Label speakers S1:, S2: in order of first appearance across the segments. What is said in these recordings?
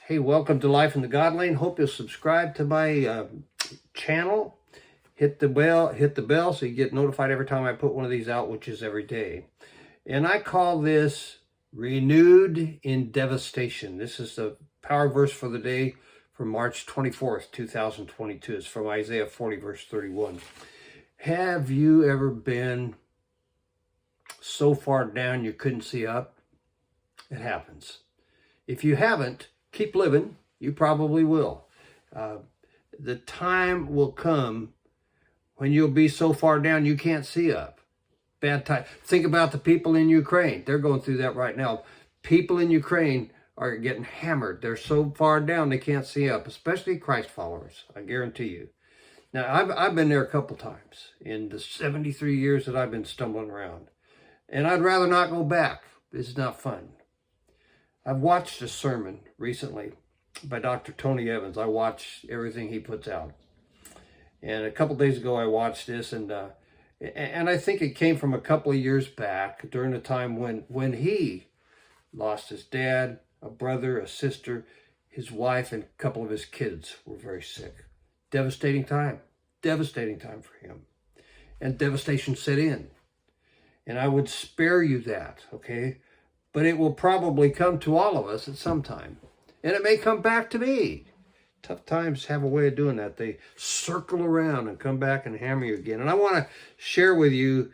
S1: Hey, welcome to Life in the God Lane. Hope you'll subscribe to my channel. Hit the bell so you get notified every time I put one of these out, which is every day. And I call this Renewed in Devestation. This is the power verse for the day for March 24th, 2022. It's from Isaiah 40, verse 31. Have you ever been so far down you couldn't see up? It happens. If you haven't, keep living. You probably will. The time will come when you'll be so far down you can't see up. Bad time. Think about the people in Ukraine. They're going through that right now. People in Ukraine are getting hammered. They're so far down they can't see up, especially Christ followers, I guarantee you. Now, I've been there a couple times in the 73 years that I've been stumbling around. And I'd rather not go back. This is not fun. I've watched a sermon recently by Dr. Tony Evans. I watch everything he puts out. And a couple days ago, I watched this, and I think it came from a couple of years back during a time when he lost his dad, a brother, a sister, his wife, and a couple of his kids were very sick. Devastating time for him. And devastation set in. And I would spare you that, okay? But it will probably come to all of us at some time. And it may come back to me. Tough times have a way of doing that. They circle around and come back and hammer you again. And I want to share with you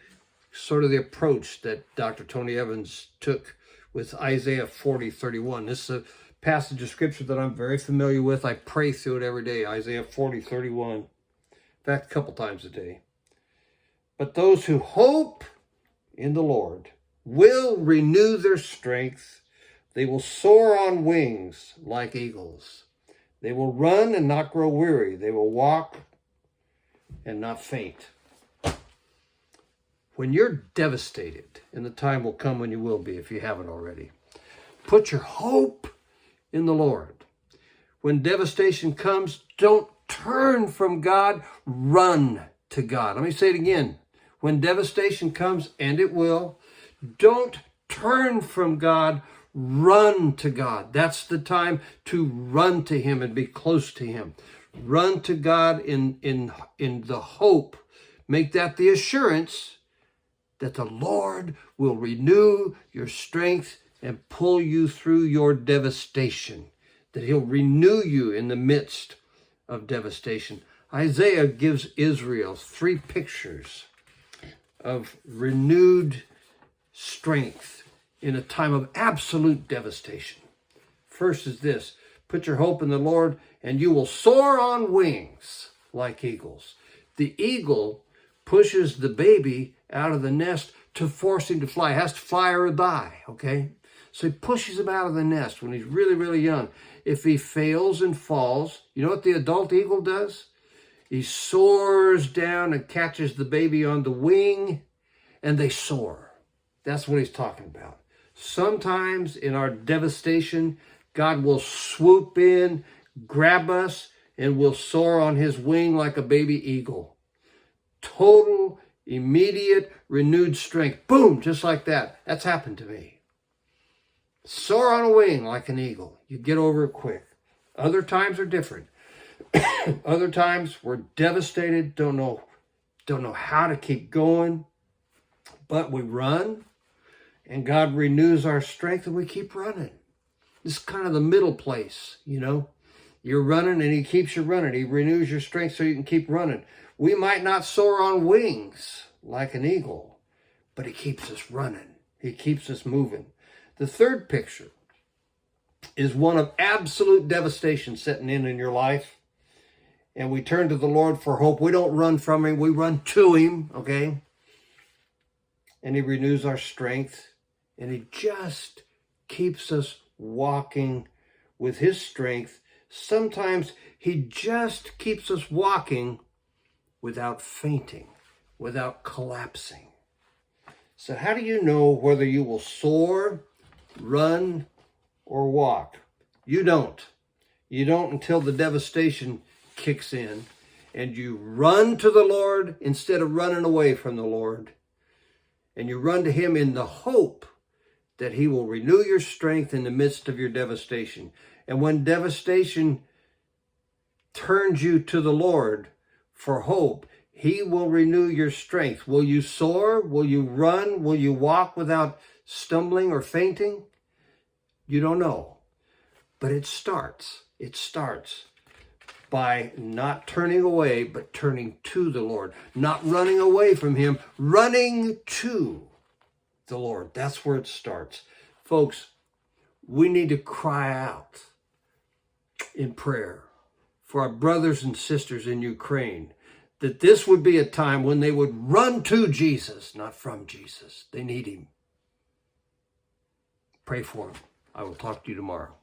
S1: sort of the approach that Dr. Tony Evans took with Isaiah 40:31. This is a passage of scripture that I'm very familiar with. I pray through it every day. Isaiah 40:31. In fact, a couple times a day. But those who hope in the Lord will renew their strength. They will soar on wings like eagles. They will run and not grow weary. They will walk and not faint. When you're devastated, and the time will come when you will be if you haven't already, put your hope in the Lord. When devastation comes, don't turn from God, run to God. Let me say it again. When devastation comes, and it will, don't turn from God, run to God. That's the time to run to Him and be close to Him. Run to God in the hope. Make that the assurance that the Lord will renew your strength and pull you through your devastation. That He'll renew you in the midst of devastation. Isaiah gives Israel three pictures of renewed strength in a time of absolute devastation. First is this: put your hope in the Lord and you will soar on wings like eagles. The eagle pushes the baby out of the nest to force him to fly. He has to fly or die, okay? So he pushes him out of the nest when he's really, really young. If he fails and falls, you know what the adult eagle does? He soars down and catches the baby on the wing, and they soar. That's what he's talking about. Sometimes in our devastation, God will swoop in, grab us, and we'll soar on His wing like a baby eagle. Total, immediate, renewed strength. Boom, just like that. That's happened to me. Soar on a wing like an eagle. You get over it quick. Other times are different. Other times we're devastated, don't know how to keep going, but we run, and God renews our strength, and we keep running. This is kind of the middle place, you know. You're running, and He keeps you running. He renews your strength so you can keep running. We might not soar on wings like an eagle, but He keeps us running. He keeps us moving. The third picture is one of absolute devastation setting in your life. And we turn to the Lord for hope. We don't run from Him. We run to Him, okay? And He renews our strength. And He just keeps us walking with His strength. Sometimes He just keeps us walking without fainting, without collapsing. So how do you know whether you will soar, run, or walk? You don't. You don't until the devastation kicks in and you run to the Lord instead of running away from the Lord. And you run to Him in the hope that He will renew your strength in the midst of your devastation. And when devastation turns you to the Lord for hope, he will renew your strength. Will you soar? Will you run? Will you walk without stumbling or fainting? You don't know. But it starts. It starts by not turning away, but turning to the Lord. Not running away from him, running to the Lord. That's where it starts. Folks, we need to cry out in prayer for our brothers and sisters in Ukraine, that this would be a time when they would run to Jesus, not from Jesus. They need him. Pray for him. I will talk to you tomorrow.